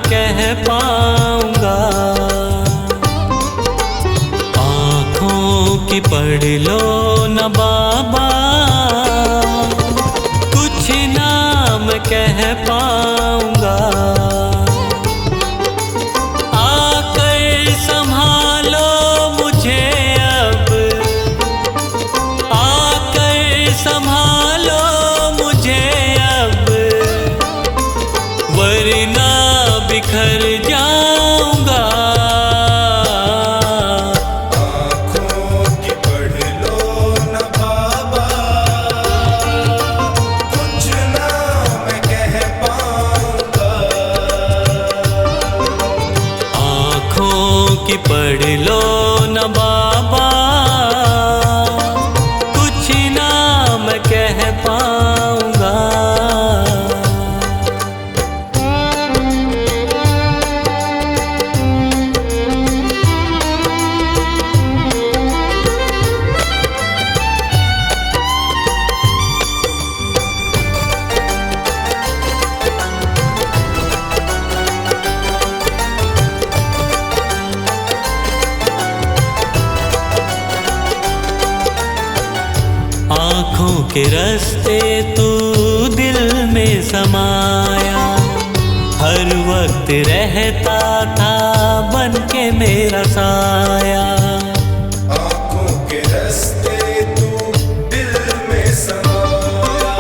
कह पाऊंगा। आँखों की पढ़ लो न बाबा, कुछ नाम कह पाऊंगा। आकर संभालो मुझे अब, आकर संभालो मुझे अब, वरना बिखर जाऊंगा। आँखों की पढ़ लो न बाबा, कुछ ना मैं कह पाऊंगा। आँखों की पढ़ लो न बाबा, कुछ ना मैं कह पाऊंगा। आँखों के रास्ते तू दिल में समाया, हर वक्त रहता था बन के मेरा साया। आँखों के रास्ते तू दिल में समाया,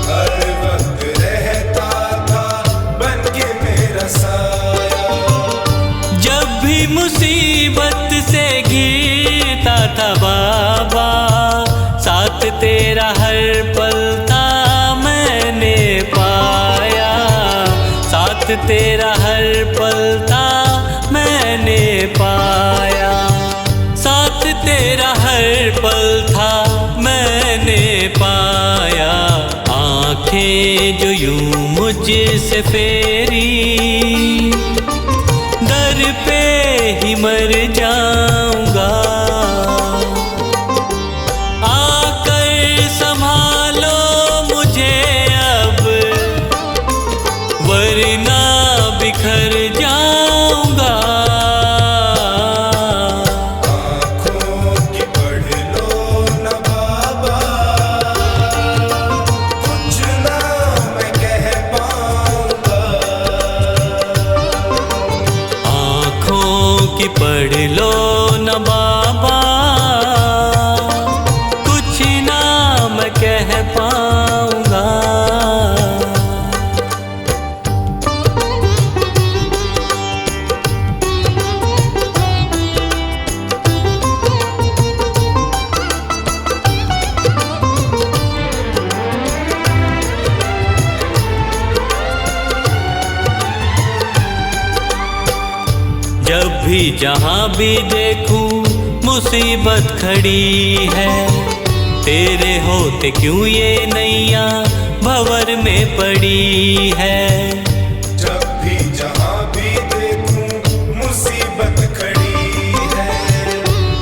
हर वक्त रहता था बन के मेरा साया। जब भी मुसीबत से घिरता था बाबा, साथ तेरा हर पल था मैंने पाया। साथ तेरा हर पल था मैंने पाया। साथ तेरा हर पल था मैंने पाया। आंखें जो यूं मुझसे फेरी, दर पे ही मर जाऊंगा। आकर संभालो मुझे अब, वरना बिखर जाऊंगा। आँखों की पढ़ लो न बाबा, कुछ ना मैं कह पाऊंगा। आँखों की पढ़ लो न बाबा, कुछ ना मैं कह पाऊंगा। जब भी जहाँ भी देखूं मुसीबत खड़ी है, तेरे होते क्यों ये नैया भंवर में पड़ी है। जब भी जहाँ भी देखूं मुसीबत खड़ी है,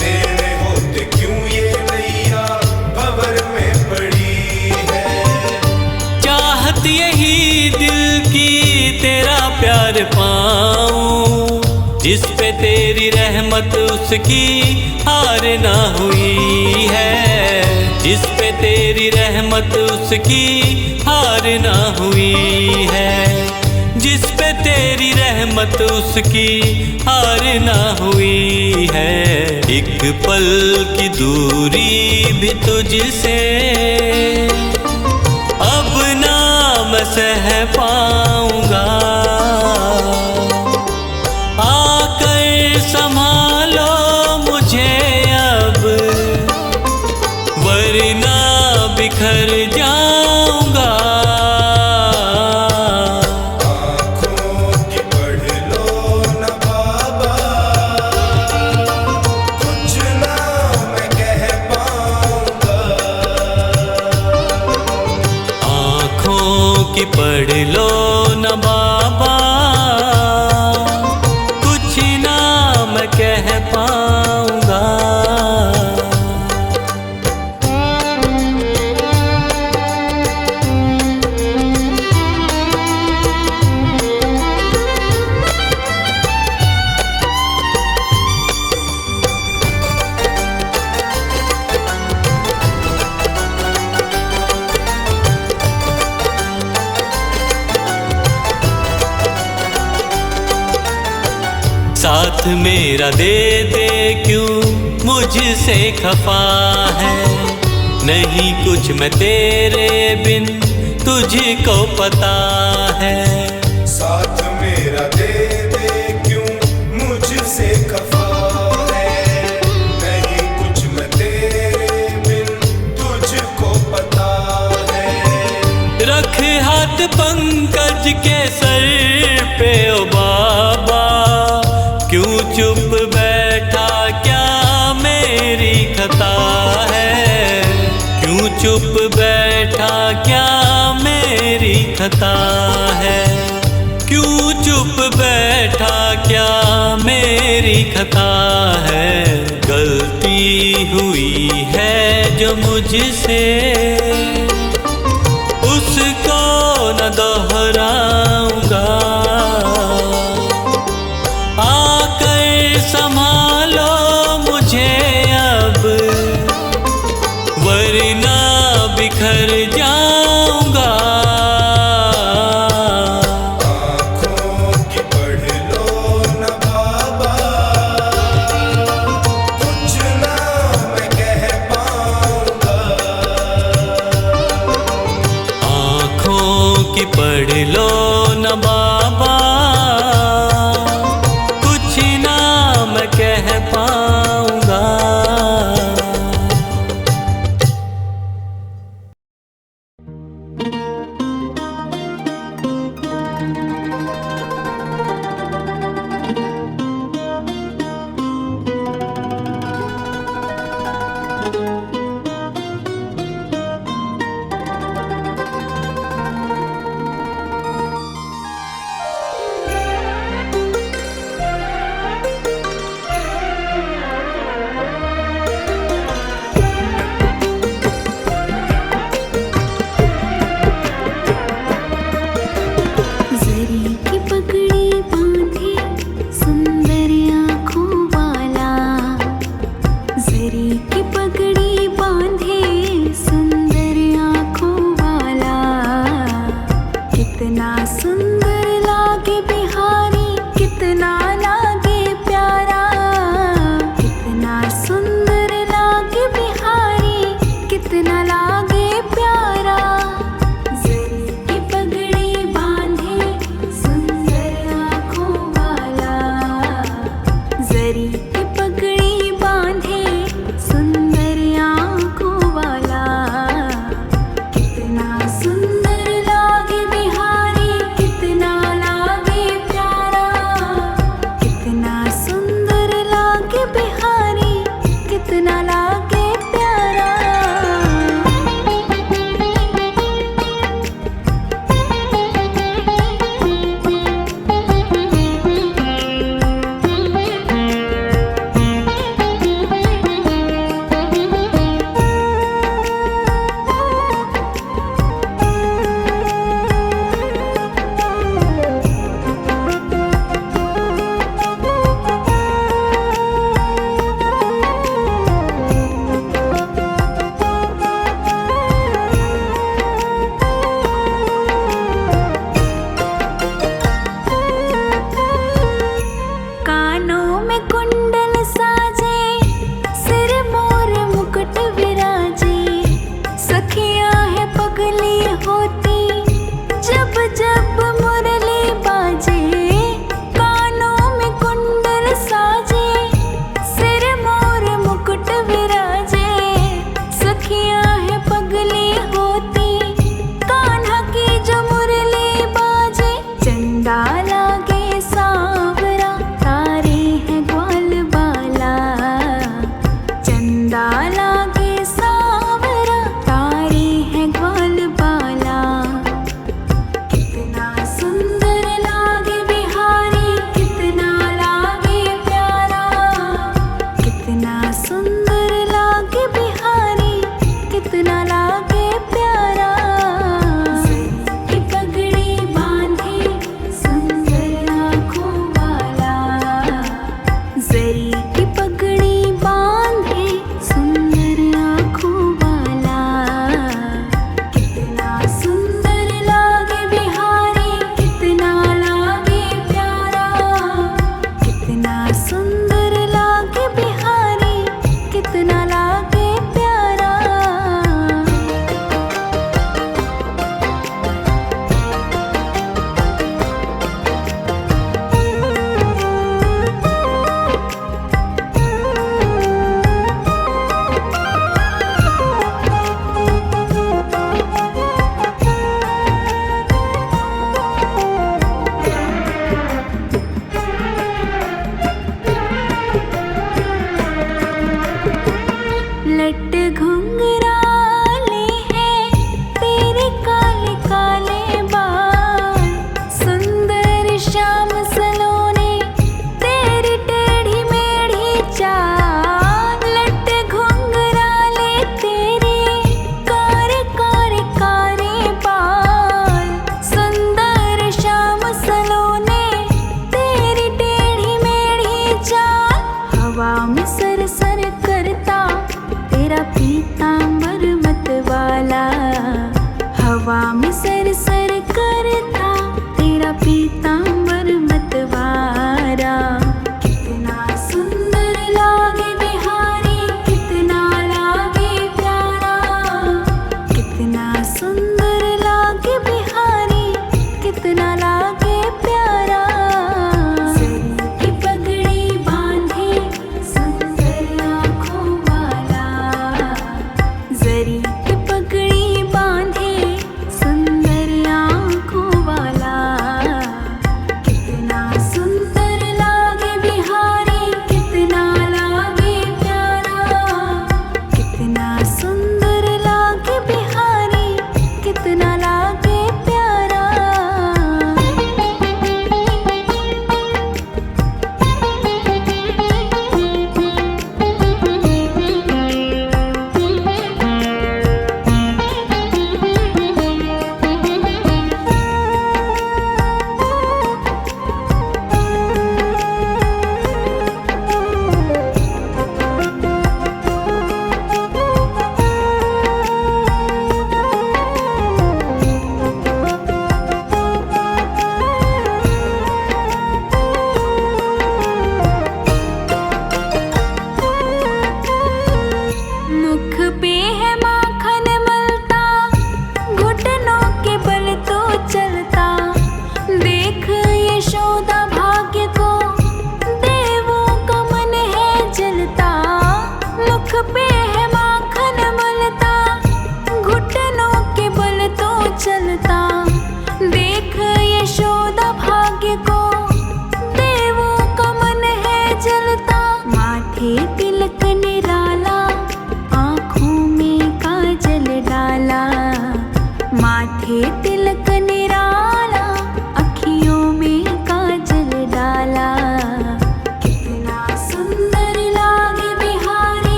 तेरे होते क्यों ये नैया भंवर में पड़ी है। चाहत यही दिल की तेरा प्यार पाऊं, जिस पे तेरी रहमत उसकी हार ना हुई है। जिस पे तेरी रहमत उसकी हार ना हुई है। जिस पे तेरी रहमत उसकी हार ना हुई है। एक पल की दूरी भी तुझसे अब ना मैं सह पाऊंगा। आकर संभालो मुझे अब, वरना बिखर जाऊंगा। आँखों की पढ़ लो न बाबा, कुछ ना मैं कह पाऊंगा। आँखों की पढ़ लो न बाबा, कुछ ना मैं कह पाऊंगा। साथ मेरा दे दे क्यों मुझसे खफा है, नहीं कुछ मैं तेरे बिन तुझको पता है। साथ मेरा दे दे क्यों मुझसे खफा है, नहीं कुछ मैं तेरे बिन तुझको पता है। रख हाथ पंकज के सर पे ओ बाबा, क्यों चुप बैठा क्या मेरी खता है, क्यों चुप बैठा क्या मेरी खता है, क्यों चुप बैठा क्या मेरी खता है। गलती हुई है जो मुझसे उसको न दोहराऊंगा, आकर संभालो मुझे अब वरना बिखर जाऊंगा। आँखों की पढ़ लो न बाबा, कुछ ना मैं कह पाऊंगा। आँखों की पढ़ लो न बाबा, कुछ ना मैं कह पाऊंगा। जरी की पगड़ी बांधे सुंदर आँखों वाला, जरी की पगड़ी बांधे सुंदर आँखों वाला, कितना सुंदर लागे बिहारी, कितना लागे प्यारा, कितना सुंदर लागे बिहारी, कितना लागे प्यारा। जरी की पगड़ी बांधे सुंदर आँखों वाला, जरी की पगड़ी बांधे सुंदर आँखों वाला, कितना सुंदर लागे बिहारी, कितना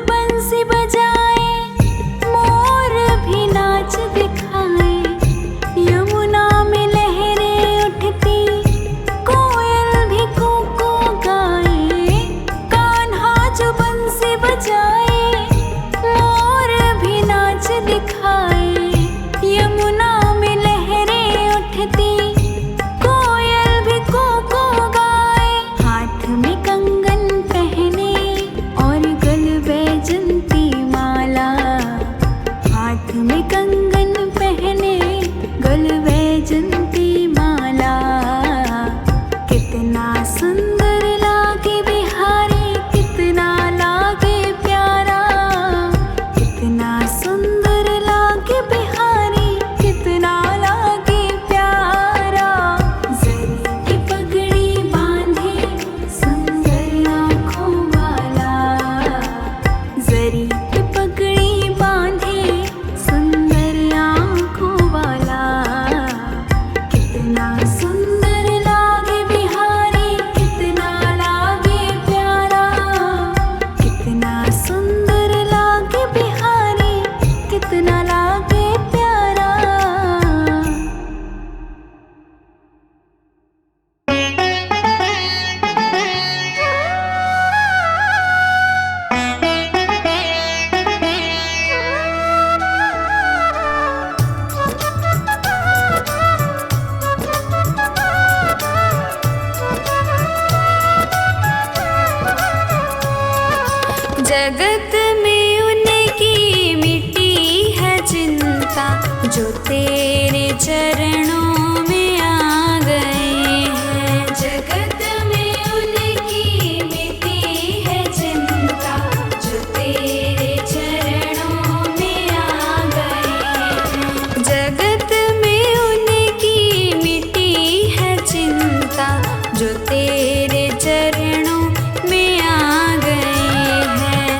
बंसी बजाए, मोर भी नाच दिखाए। यमुना में लहरें उठती, कोयल भी कूकू गाए। कान्हा जो बंसी बजाए, मोर भी नाच दिखाए। यमुना में लहरें उठती, कोयल भी कूकू गाए। हाथ में कंगन पहने और गल बैजंती माला। हाथ में कंगन पहने, गल बैजंती माला। कितना सुंदर लागे बिहारी, कितना लागे प्यारा। कितना सुंदर लागे बिहारी, कितना लागे प्यारा। जरी की पगड़ी बांधे, सुंदर आँखों वाला। जरी की पगड़ी बांधे, सुंदर आँखों वाला। कितना सुंदर लागे बिहारी, कितना लागे प्यारा। कितना सुंदर लागे बिहारी, कितना लागे प्यारा। जगत में उनकी मिटी है चिंता, जो तेरे चरणों में आ गए हैं। जगत में उनकी मिटी है चिंता, जो तेरे चरणों में आ गए हैं। जगत में उनकी मिटी है चिंता, जो तेरे चरणों में आ गए हैं।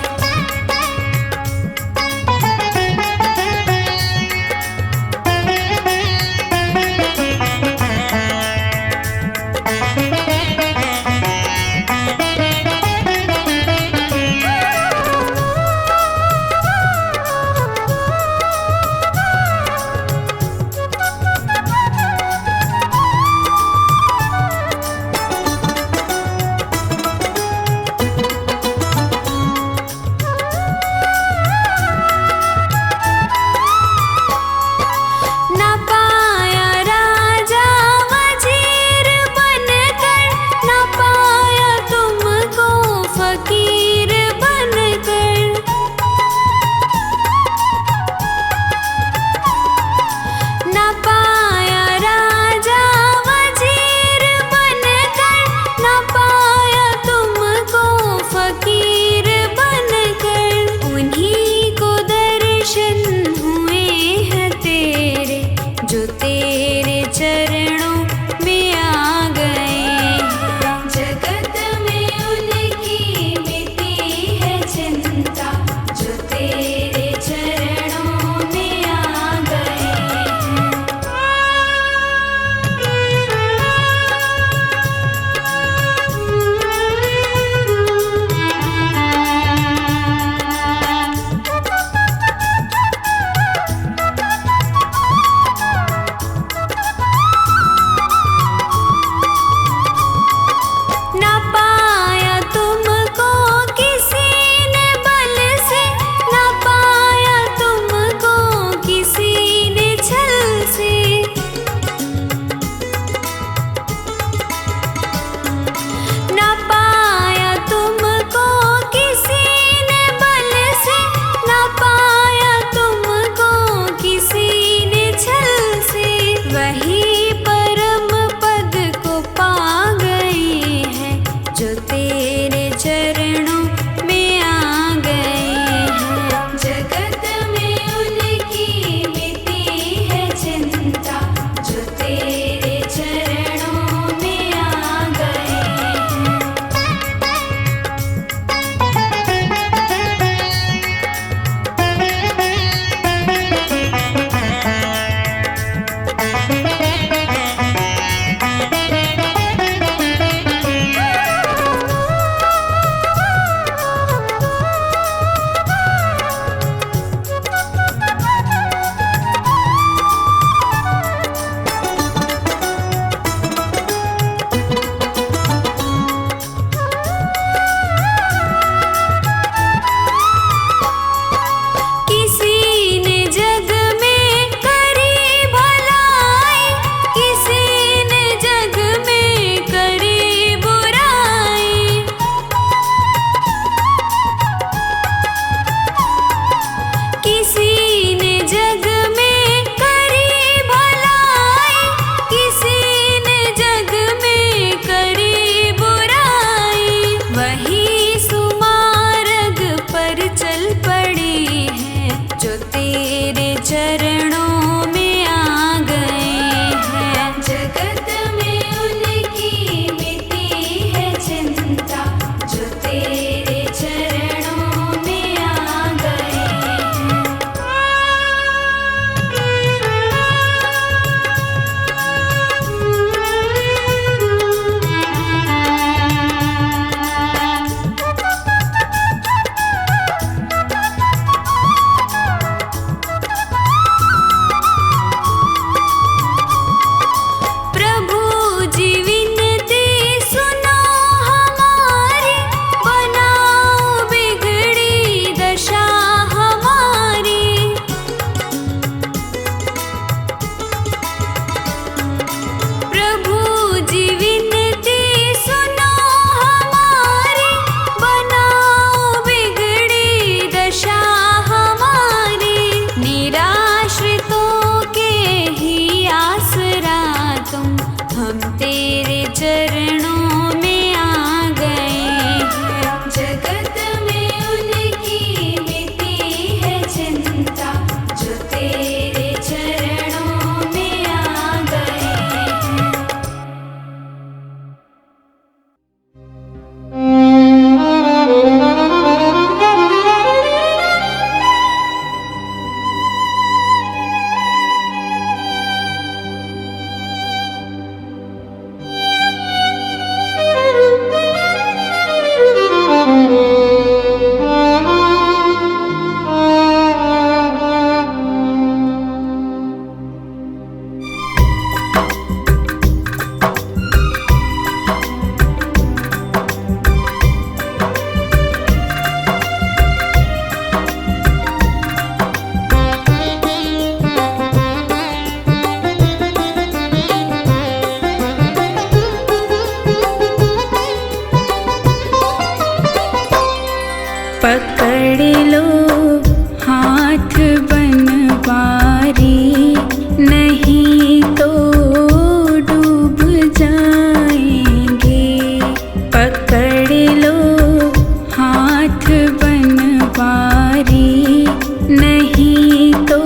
नहीं तो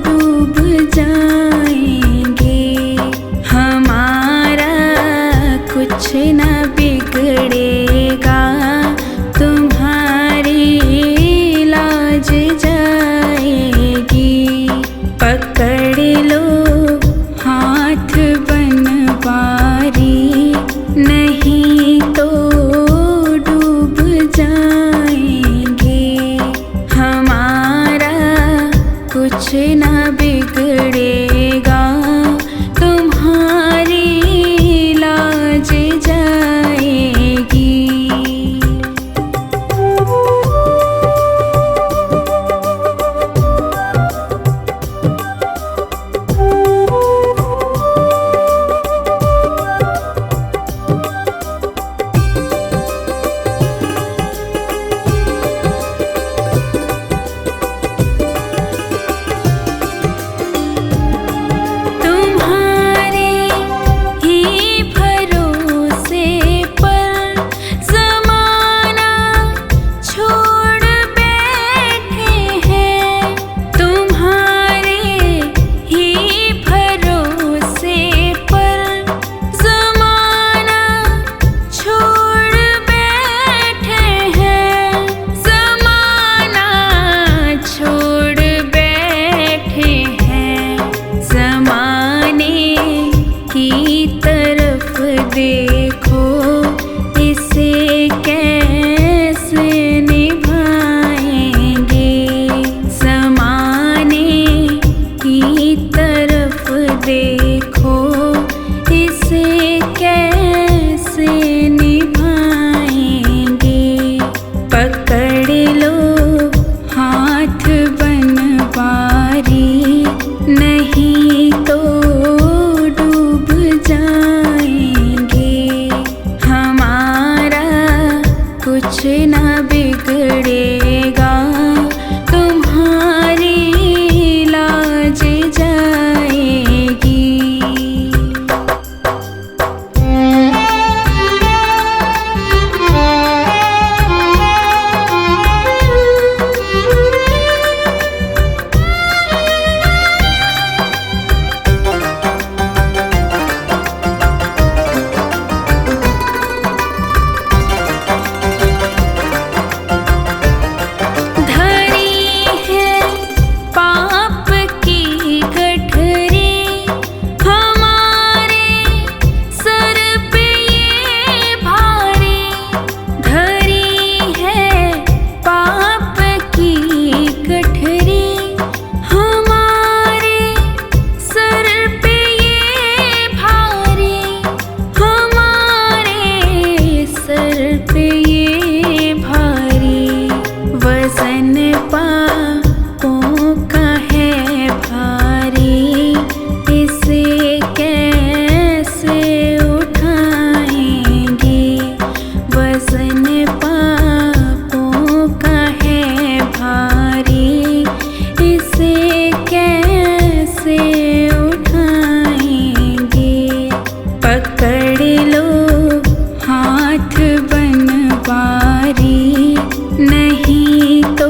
डूब जाएंगे। हमारा कुछ न बिगड़ेगा, तुम्हारी लाज जाएगी। पकड़ लो हाथ बनवारी, नहीं तो डूब जाएंगे। हमारा कुछ न बिगड़ेगा, तुम्हारी लाज जाएगी। देखो इसे कैसे निभाएंगे। ज़माने की तरफ देखो, इसे कैसे निभाएंगे। पकड़ लो हाथ बनवारी, नहीं तो डूब जाएंगे। हमारा कुछ न बिगड़ेगा, तुम्हारी लाज जाएगी। वज़न पापों का है भारी, इसे कैसे उठाएंगे। वज़न पापों का है भारी, इसे कैसे उठाएंगे। पकड़ लो हाथ बनवारी, नहीं तो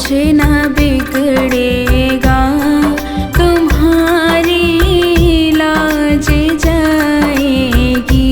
कुछ ना बिगड़ेगा, तुम्हारी लाज जाएगी।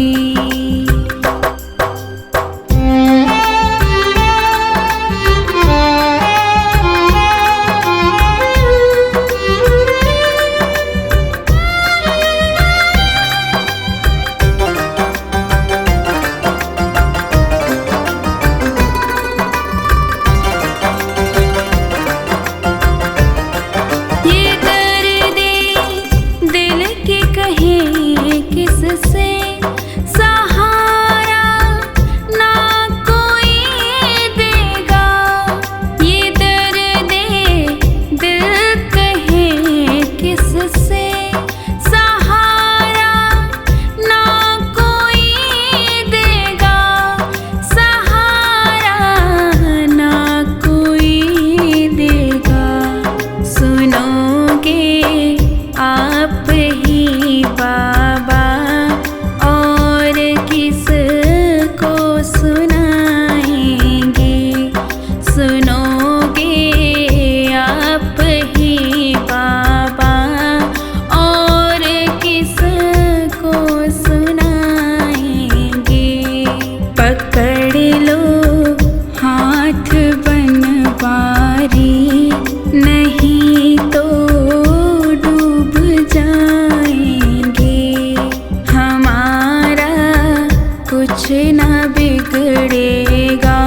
कुछ ना बिगड़ेगा,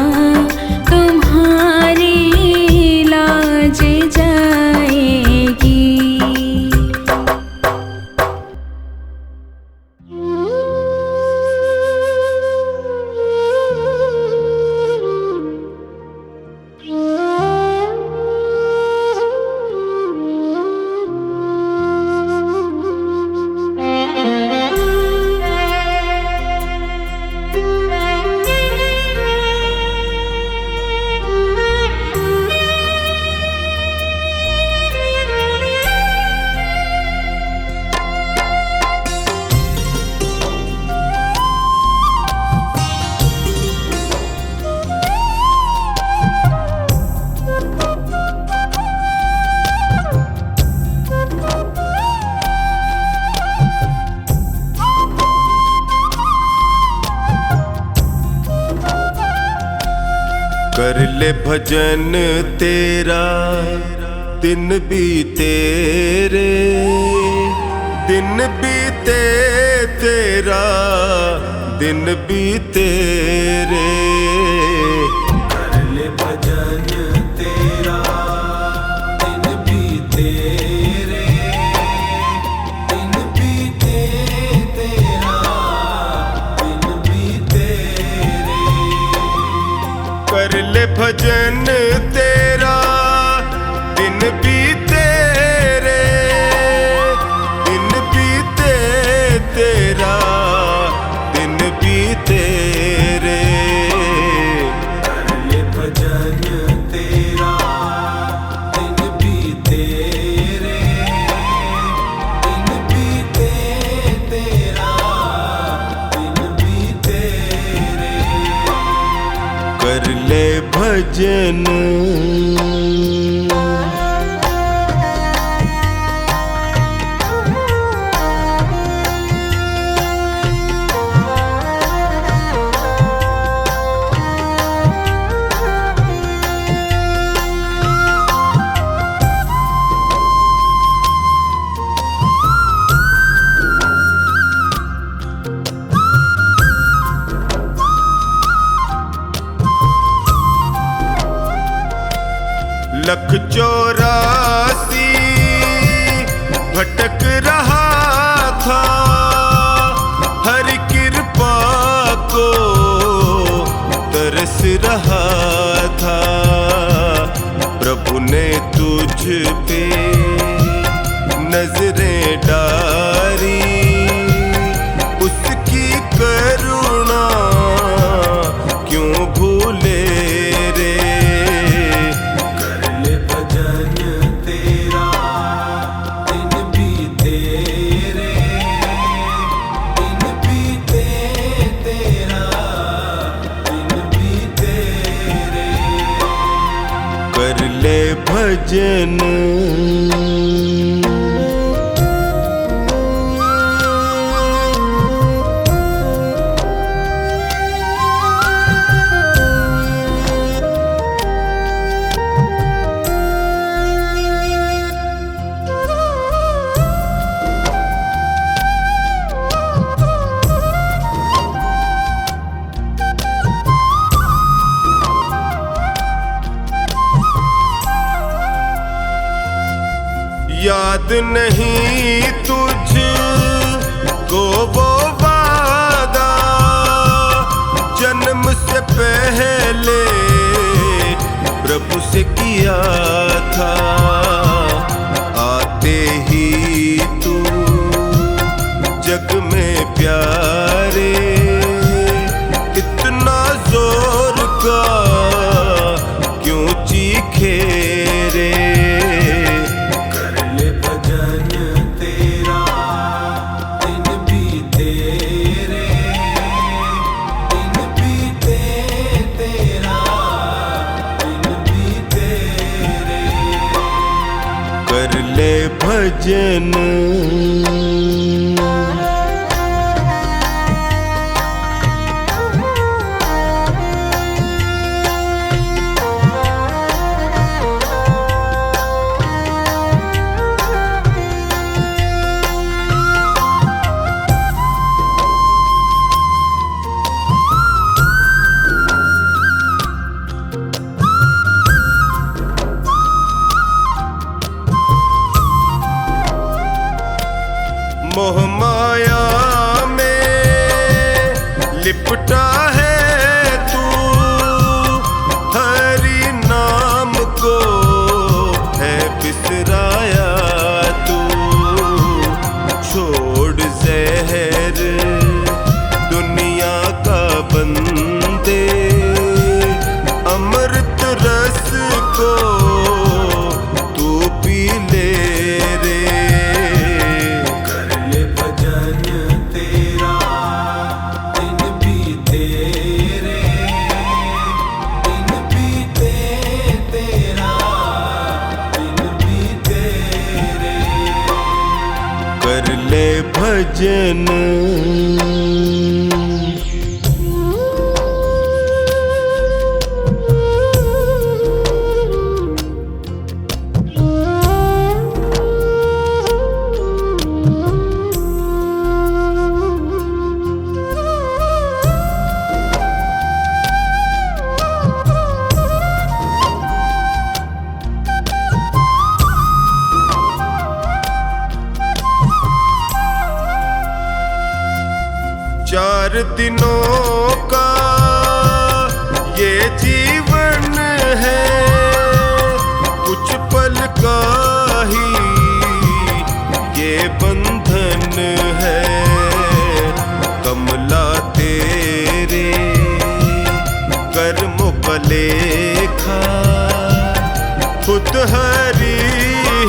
तुम्हारी लाज जाएगी। कर ले भजन तेरा दिन बीते रे, दिन बीते तेरा दिन बीते रे। कर ले भजन तेरा दिन बीते रे, दिन बीते तेरा दिन बीते रे। कर ले भजन तेरा दिन बीते रे, दिन बीते तेरा दिन बीते रे। कर ले भजन तेरा दिन बीते रे, दिन बीते तेरा दिन बीते रे। कर ले भजन लख 84 भटक रहा था, हर कृपा को तरस रहा था। प्रभु ने तुझ पे नजरें डाली, उसकी करुणा क्यों भूले रे। कर ले भजन। याद नहीं तुझ को वो वादा जन्म से पहले प्रभु से किया था। आते ही तू जग में प्यारे इतना जोर का क्यों चीखे रे। कर ले भजन। मोह माया में लिपटा है तू, हरि नाम को है बिसराया तू। छोड़ जहर दुनिया का बंदे, अमृत रस को तू पी ले रे। कर ले भजन। चार दिनों का ये जीवन है, कुछ पल का ही ये बंधन है। कमला तेरे कर्मों का लेखा खुद हरि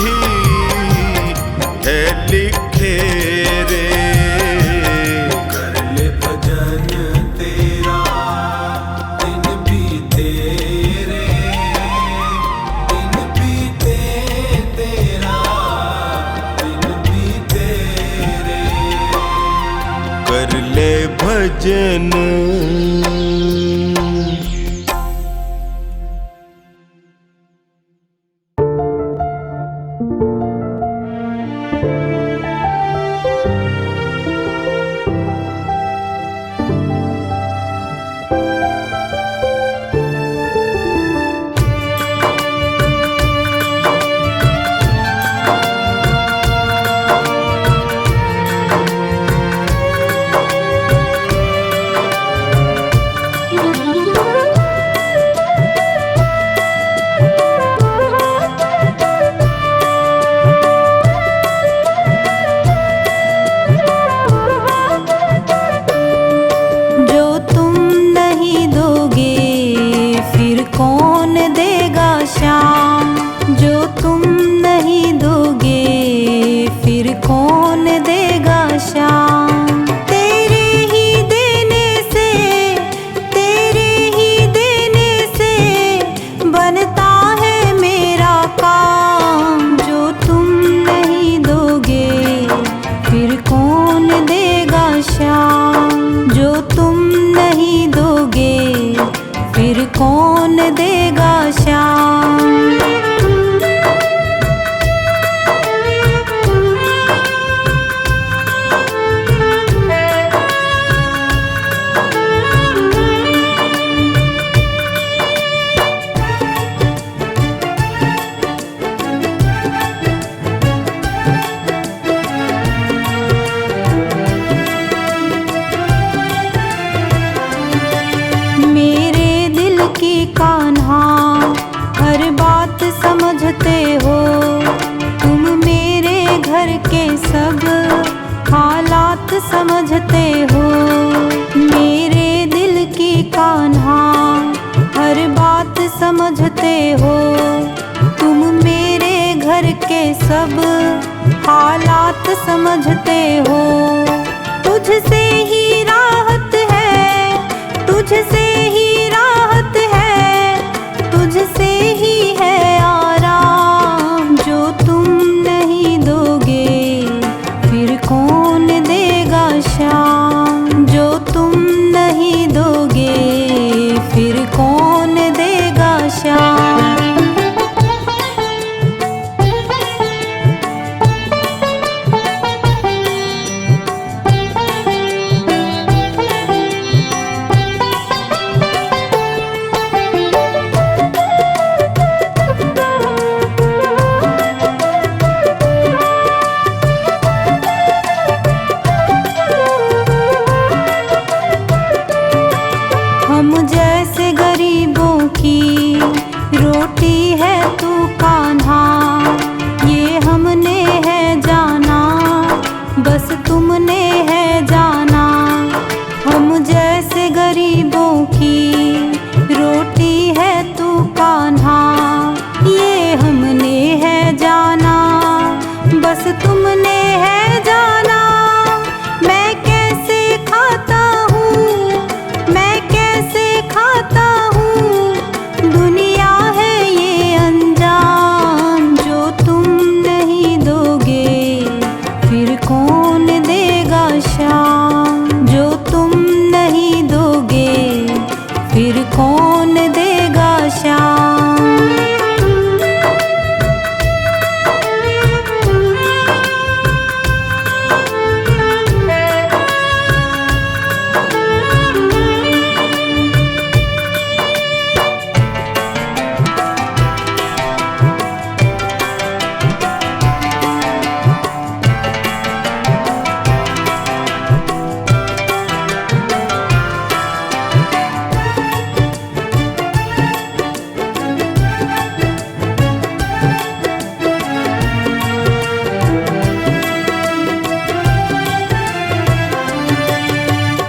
ही है लिखे रे। कर ले भजन। बनता है के सब हालात समझते हो। तुझसे ही राहत है, तुझसे ही राहत है, तुझसे ही है आराम। जो तुम नहीं दोगे फिर कौन देगा शाम। जो तुम नहीं दोगे फिर कौन देगा शाम। हम जैसे गरीबों की रोटी है तू कान्हा, ये हमने है जाना, बस तुमने है जाना। हम जैसे गरीबों की रोटी है तू कान्हा, ये हमने है जाना, बस तुमने है जाना। मैं कैसे खाता हूँ, मैं कैसे खाता हूँ, दुनिया है ये अनजान। जो तुम नहीं दोगे फिर कौन देगा शाम। जो तुम नहीं दोगे फिर कौन देगा शाम।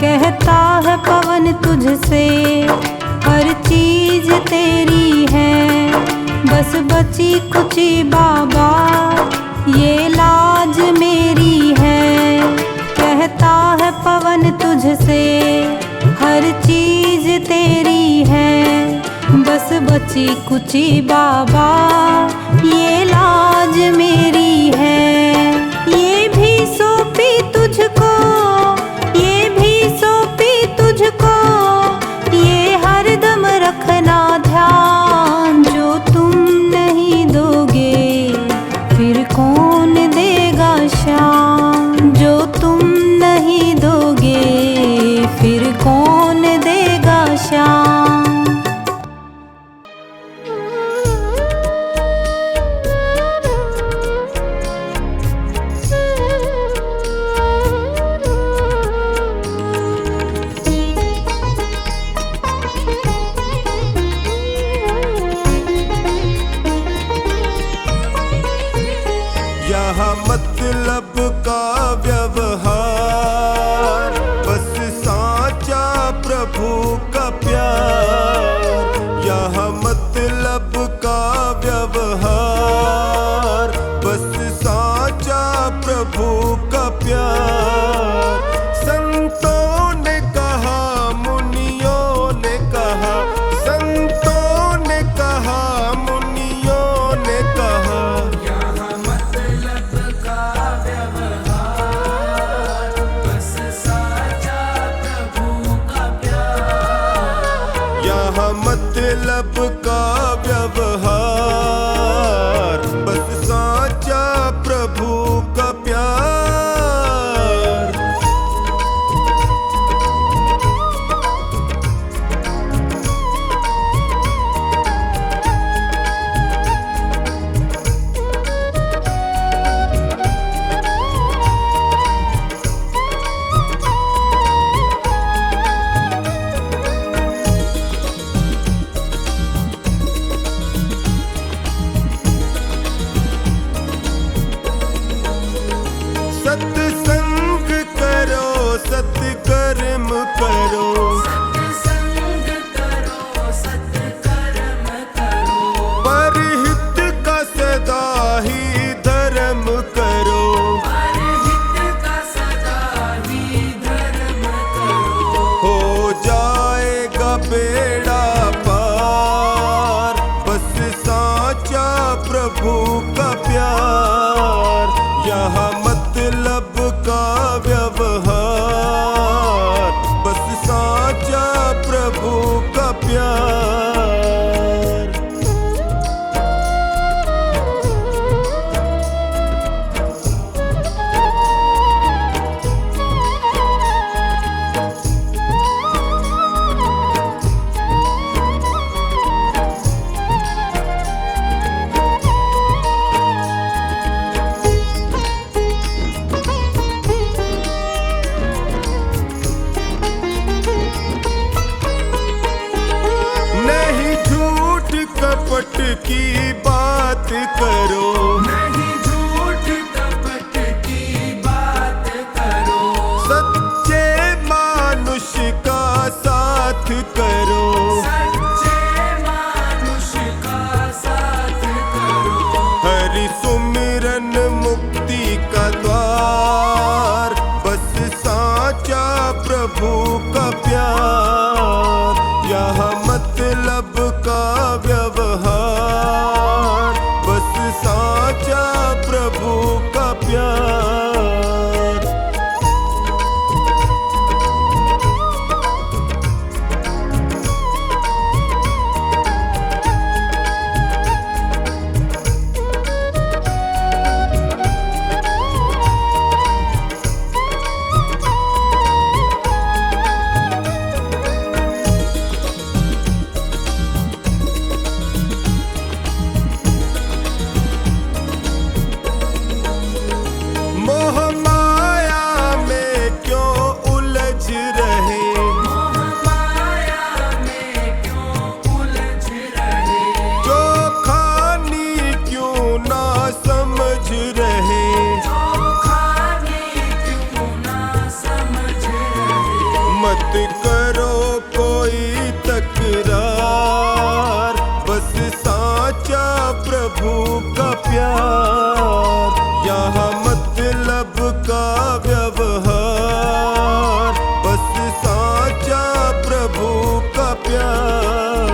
कहता है पवन तुझसे हर चीज तेरी है, बस बची कुची बाबा ये लाज मेरी है। कहता है पवन तुझसे हर चीज तेरी है, बस बची कुची बाबा ये लाज मेरी है। ये भी सौंपी तुझको, ये भी सौंपी तुझको, ये हरदम रखना ध्यान। जो तुम नहीं दोगे फिर कौन देगा शाम। जो तुम नहीं दोगे फिर कौन देगा शाम। यहाँ मतलब का व्यवहार, बस साचा प्रभु का प्यार। यहाँ मतलब का व्यवहार, बस साचा प्रभु का प्यार। संतों ने कहा, मुनियों ने कहा, संतों ने कहा, मुनियों ने कहा, यहाँ मतलब का व्यवहार, प्रभु का प्यार, यहाँ मतलब का व्यवहार, बस साचा प्रभु का प्यार। नहीं झूठ कपट की बात करो, नहीं झूठ कपट की बात करो, सच्चे मानुष का साथ करो, सच्चे मानुष का साथ करो। हरि सुमिरन मुक्ति का द्वार, बस साचा प्रभु का प्यार, यहाँ मतलब का व्यवहार, बस साचा प्रभु का प्यार। मोह माया में क्यों उलझ रहे, माया में क्यों उलझ रहे, जो खानी क्यों ना समझ रहे, खाने क्यों ना समझ रहे। मत करो कोई तकरार, बस साचा प्रभु का प्यार, यहाँ मतलब का व्यवहार, बस साचा प्रभु का प्यार।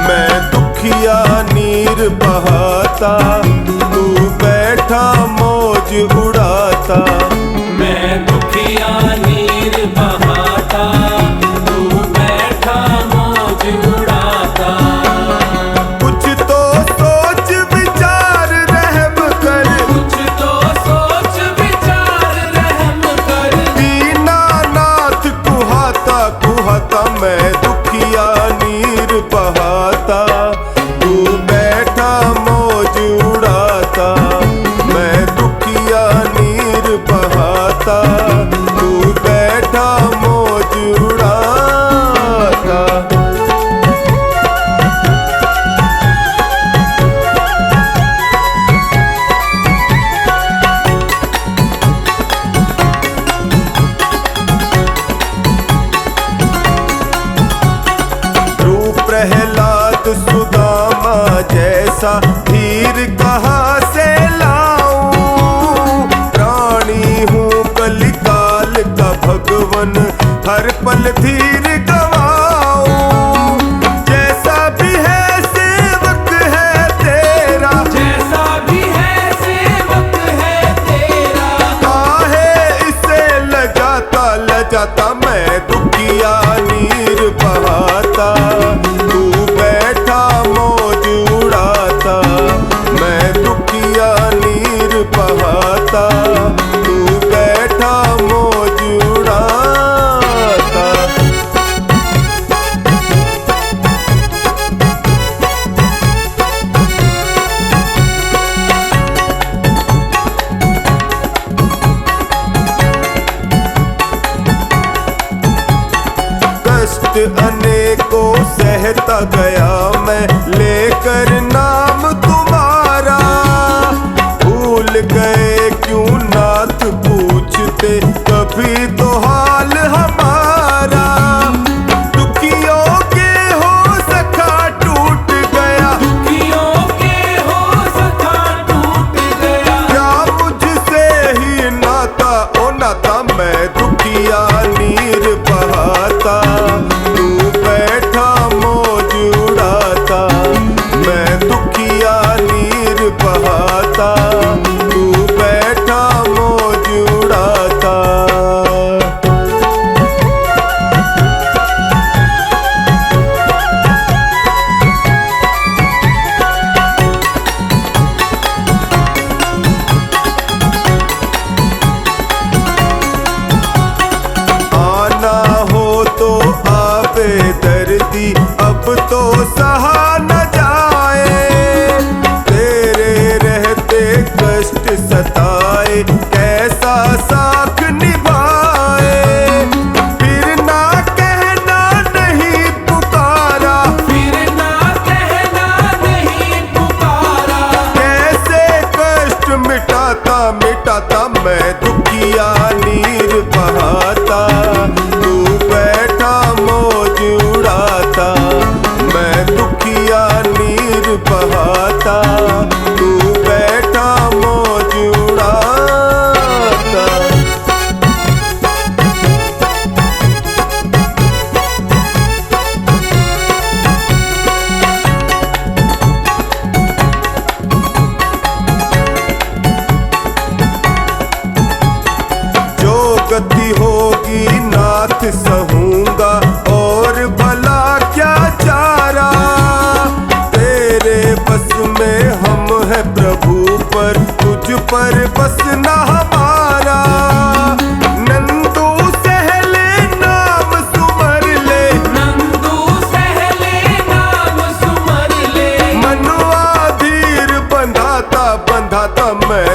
मैं दुखिया नीर बहाता, तू बैठा मौज उड़ाता, मैं दुखिया नीर बहाता, तू बैठा मौज उड़ाता। कुछ तो सोच विचार रहम कर, कुछ तो सोच विचार रहम कर, दीनानाथ कुहाता कुहाता, मैं दुखिया नीर बहाता, तू बैठा मौज उड़ाता, मैं दुखिया नीर बहाता, तू बैठा मौज उड़ाता। रूप प्रहलाद सुदामा जैसा धीर कहाँ से लाऊं, प्राणी हूँ कलिकाल का भगवन, हर पल धीर गवाऊं, जैसा भी है सेवक है तेरा, जैसा भी है सेवक है तेरा। काहे इसे लजाता लजाता, मैं दुखिया नीर बहाता, तू बैठा मौज उड़ाता, मैं दुखिया नीर बहाता, तू बैठा मौज उड़ाता। कष्ट अनेकों सहता गया मैं, लेकर नाम तुम्हारा, भूल गए क्यों नाथ पूछते कभी तो हाल हमारा, दुखियों के हो सखा टूट पर बसना हमारा। नंदू सहले नाम सुमर ले, नंदू सहले नाम सुमर ले। मनुआ धीर बंधाता बंधाता मैं